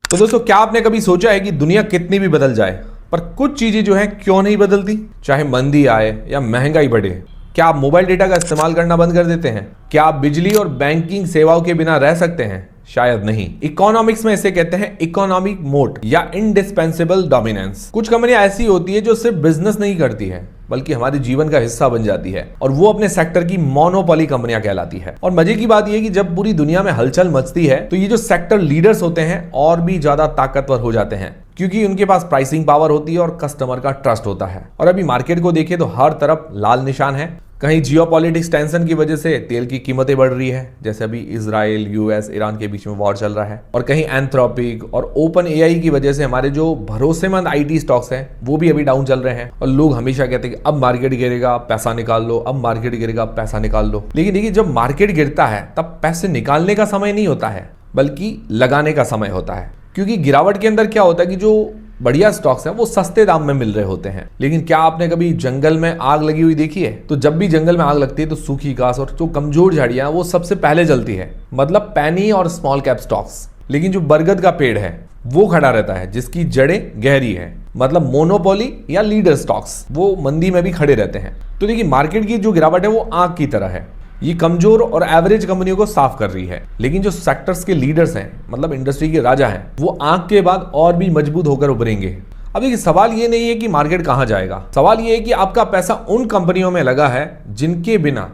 तो दोस्तों, क्या आपने कभी सोचा है कि दुनिया कितनी भी बदल जाए पर कुछ चीजें जो हैं क्यों नहीं बदलती? चाहे मंदी आए या महंगाई बढ़े, क्या आप मोबाइल डेटा का इस्तेमाल करना बंद कर देते हैं? क्या आप बिजली और बैंकिंग सेवाओं के बिना रह सकते हैं? शायद नहीं। इकोनॉमिक्स में इसे कहते हैं इकोनॉमिक मोट या इंडिस्पेंसेबल डोमिनेंस। कुछ कंपनियां ऐसी होती है जो सिर्फ बिजनेस नहीं करती है बल्कि हमारे जीवन का हिस्सा बन जाती है, और वो अपने सेक्टर की मोनोपोली कंपनियां कहलाती है। और मजे की बात यह कि जब पूरी दुनिया में हलचल मचती है तो ये जो सेक्टर लीडर्स होते हैं और भी ज्यादा ताकतवर हो जाते हैं, क्योंकि उनके पास प्राइसिंग पावर होती है और कस्टमर का ट्रस्ट होता है। और अभी मार्केट को देखें तो हर तरफ लाल निशान है। कहीं जियोपॉलिटिक्स टेंशन की वजह से तेल की कीमतें बढ़ रही है, जैसे अभी इजराइल, यूएस, ईरान के बीच में वॉर चल रहा है। और कहीं एंथ्रोपिक और ओपन एआई की वजह से हमारे जो भरोसेमंद आईटी स्टॉक्स हैं वो भी अभी डाउन चल रहे हैं। और लोग हमेशा कहते हैं कि अब मार्केट गिरेगा, पैसा निकाल लो, अब मार्केट गिरेगा, पैसा निकाल लो। लेकिन देखिए, जब मार्केट गिरता है तब पैसे निकालने का समय नहीं होता है बल्कि लगाने का समय होता है। क्योंकि गिरावट के अंदर क्या होता है कि जो बढ़िया स्टॉक्स हैं वो सस्ते दाम में मिल रहे होते हैं। लेकिन क्या आपने कभी जंगल में आग लगी हुई देखी है? तो जब भी जंगल में आग लगती है तो सूखी घास और जो कमजोर झाड़ियां वो सबसे पहले जलती है, मतलब पैनी और स्मॉल कैप स्टॉक्स। लेकिन जो बरगद का पेड़ है वो खड़ा रहता है, जिसकी जड़ें गहरी है, मतलब मोनोपोली या लीडर स्टॉक्स, वो मंदी में भी खड़े रहते हैं। तो देखिए, मार्केट की जो गिरावट है वो आग की तरह है, ये कमजोर और एवरेज कंपनियों को साफ कर रही है। लेकिन जो सेक्टर्स के लीडर्स हैं, मतलब इंडस्ट्री के राजा हैं, वो आग के बाद और भी मजबूत होकर उभरेंगे। अब देखिए, सवाल ये नहीं है कि मार्केट कहां जाएगा, सवाल ये है कि आपका पैसा उन कंपनियों में लगा है जिनके बिना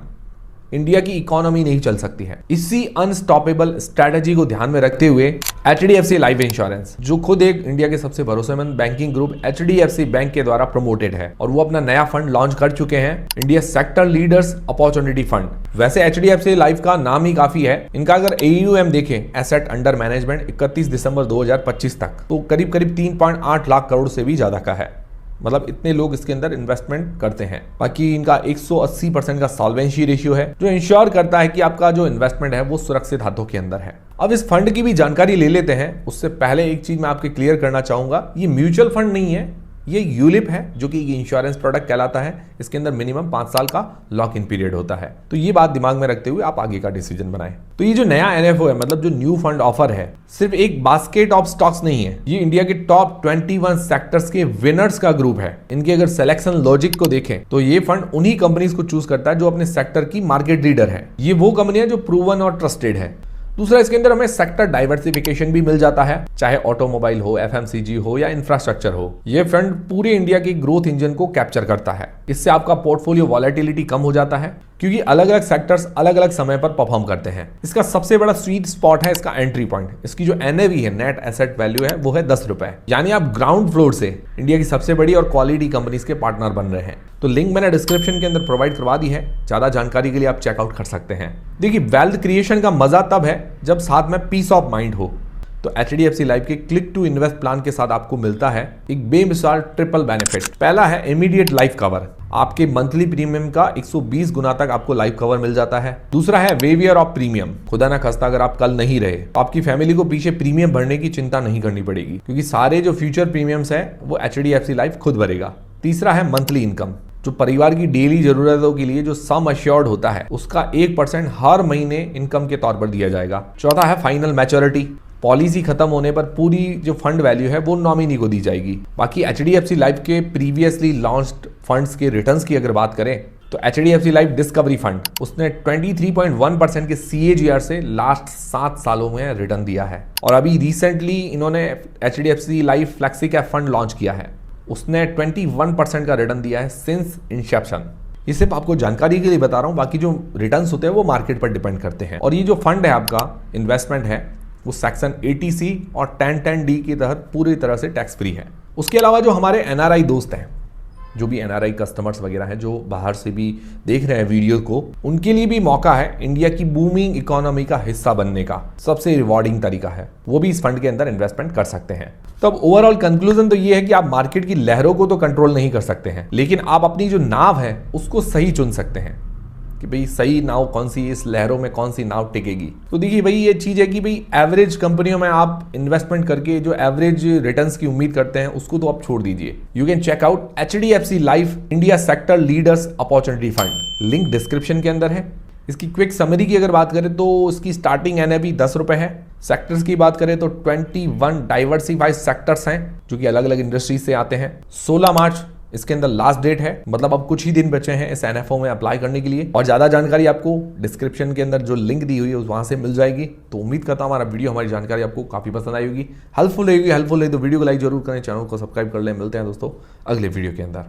इंडिया की इकोनॉमी नहीं चल सकती है। इसी अनस्टॉपेबल स्ट्रैटेजी को ध्यान में रखते हुए एचडीएफसी लाइफ इंश्योरेंस, जो खुद एक इंडिया के सबसे भरोसेमंद बैंकिंग ग्रुप एचडीएफसी बैंक के द्वारा प्रमोटेड है, और वो अपना नया फंड लॉन्च कर चुके हैं, India sector leaders opportunity fund. वैसे एचडीएफसी लाइफ का नाम ही काफी है। इनका अगर एयूएम देखें, एसेट अंडर मैनेजमेंट, 31 दिसंबर 2025 तक तो करीब 3.8 लाख करोड़ से भी ज्यादा का है। मतलब इतने लोग इसके अंदर इन्वेस्टमेंट करते हैं। बाकी इनका 180% का सॉल्वेंसी रेशियो है, जो इंश्योर करता है कि आपका जो इन्वेस्टमेंट है वो सुरक्षित हाथों के अंदर है। अब इस फंड की भी जानकारी ले लेते हैं। उससे पहले एक चीज मैं आपके क्लियर करना चाहूंगा, ये म्यूचुअल फंड नहीं है, ये यूलिप है, जो कि इंश्योरेंस प्रोडक्ट कहलाता है। इसके अंदर मिनिमम 5 साल का लॉक इन पीरियड होता है। तो ये बात दिमाग में रखते हुए आप आगे का डिसीजन बनाएं। तो ये जो नया एनएफओ है, मतलब जो न्यू फंड ऑफर है, सिर्फ एक बास्केट ऑफ स्टॉक्स नहीं है, ये इंडिया के टॉप 21 सेक्टर्स के विनर्स का ग्रुप है। इनके अगर सिलेक्शन लॉजिक को देखें तो ये फंड उन्हीं कंपनीज को चूज करता है जो अपने सेक्टर की मार्केट लीडर है। ये वो कंपनियां जो प्रूवन और ट्रस्टेड है। दूसरा, इसके अंदर हमें सेक्टर डाइवर्सिफिकेशन भी मिल जाता है, चाहे ऑटोमोबाइल हो, एफएमसीजी हो या इंफ्रास्ट्रक्चर हो। ये फंड पूरे इंडिया की ग्रोथ इंजन को कैप्चर करता है। इससे आपका पोर्टफोलियो वॉलेटिलिटी कम हो जाता है, क्योंकि अलग अलग सेक्टर्स अलग अलग समय पर परफॉर्म करते हैं। इसका सबसे बड़ा स्वीट स्पॉट है इसका एंट्री पॉइंट। इसकी जो एनएवी है, नेट एसेट वैल्यू है, वो है 10 रुपए। यानी आप ग्राउंड फ्लोर से इंडिया की सबसे बड़ी और क्वालिटी कंपनीज के पार्टनर बन रहे हैं। तो लिंक मैंने डिस्क्रिप्शन के अंदर प्रोवाइड करवा दी है, ज्यादा जानकारी के लिए आप चेकआउट कर सकते हैं। देखिए, वेल्थ क्रिएशन का मजा तब है जब साथ में पीस ऑफ माइंड हो। तो एचडीएफसी लाइफ के क्लिक टू इन्वेस्ट प्लान के साथ आपको मिलता है एक बेमिसाल ट्रिपल बेनिफिट। पहला है इमीडिएट लाइफ कवर, आपके मंथली प्रीमियम का 120 गुना तक आपको लाइफ कवर मिल जाता है। दूसरा है वेवियर ऑफ प्रीमियम, खुदा ना खास्ता अगर आप कल नहीं रहे तो आपकी फैमिली को पीछे प्रीमियम भरने की चिंता नहीं करनी पड़ेगी, क्योंकि सारे जो फ्यूचर प्रीमियम्स है वो एचडीएफसी लाइफ खुद भरेगा। तीसरा है मंथली इनकम, जो परिवार की डेली जरूरतों के लिए जो सम अश्योर्ड होता है उसका 1% हर महीने इनकम के तौर पर दिया जाएगा। चौथा है फाइनल मैच्योरिटी, पॉलिसी खत्म होने पर पूरी जो फंड वैल्यू है वो नॉमिनी को दी जाएगी। बाकी एचडीएफसी लाइफ के प्रीवियसली लॉन्च्ड फंड्स के रिटर्न्स की अगर बात करें तो एचडीएफसी लाइफ डिस्कवरी फंड, उसने 23.1% के सीएजीआर से लास्ट 7 सालों में रिटर्न दिया है। और अभी रिसेंटली इन्होंने HDFC life flexi cap fund launch किया है, उसने 21% का रिटर्न दिया है सिंस इंसेप्शन। ये सिर्फ आपको जानकारी के लिए बता रहा हूं, बाकी जो रिटर्न्स होते हैं वो मार्केट पर डिपेंड करते हैं। और ये जो फंड है आपका इन्वेस्टमेंट है वो सेक्शन 80C और 1010D के तहत पूरी तरह से टैक्स फ्री है। उसके अलावा जो हमारे एनआरआई दोस्त हैं, जो भी एनआरआई कस्टमर्स वगैरह हैं जो बाहर से भी देख रहे हैं वीडियो को, उनके लिए भी मौका है इंडिया की बूमिंग इकोनॉमी का हिस्सा बनने का। सबसे रिवॉर्डिंग तरीका है, वो भी इस फंड के अंदर इन्वेस्टमेंट कर सकते हैं। तो अब ओवरऑल कंक्लूजन तो ये है कि आप मार्केट की लहरों को तो कंट्रोल नहीं कर सकते हैं, लेकिन आप अपनी जो नाव है उसको सही चुन सकते हैं कि भाई सही नाव कौन सी, इस लहरों में कौन सी नाव टिकेगी। तो देखिए भाई, ये चीज है कि भाई एवरेज कंपनियों में आप इन्वेस्टमेंट करके जो एवरेज रिटर्न्स की उम्मीद करते हैं उसको तो आप छोड़ दीजिए। You can check out HDFC Life India sector leaders opportunity fund, link description के अंदर है। इसकी क्विक समरी की अगर बात करें तो इसकी स्टार्टिंग NAV 10 रुपए है। सेक्टर्स की बात करें तो 21 डाइवर्सिफाइड सेक्टर्स हैं जो कि अलग अलग इंडस्ट्रीज से आते हैं। 16 मार्च इसके अंदर लास्ट डेट है, मतलब अब कुछ ही दिन बचे हैं इस NFO में अप्लाई करने के लिए। और ज्यादा जानकारी आपको डिस्क्रिप्शन के अंदर जो लिंक दी हुई है वहां से मिल जाएगी। तो उम्मीद करता हूं हमारा वीडियो, हमारी जानकारी आपको काफी पसंद आई होगी, हेल्पफुल रहेगी। हेल्पफुल है तो वीडियो को लाइक जरूर करें, चैनल को सब्सक्राइब कर लें। मिलते हैं दोस्तों अगले वीडियो के अंदर।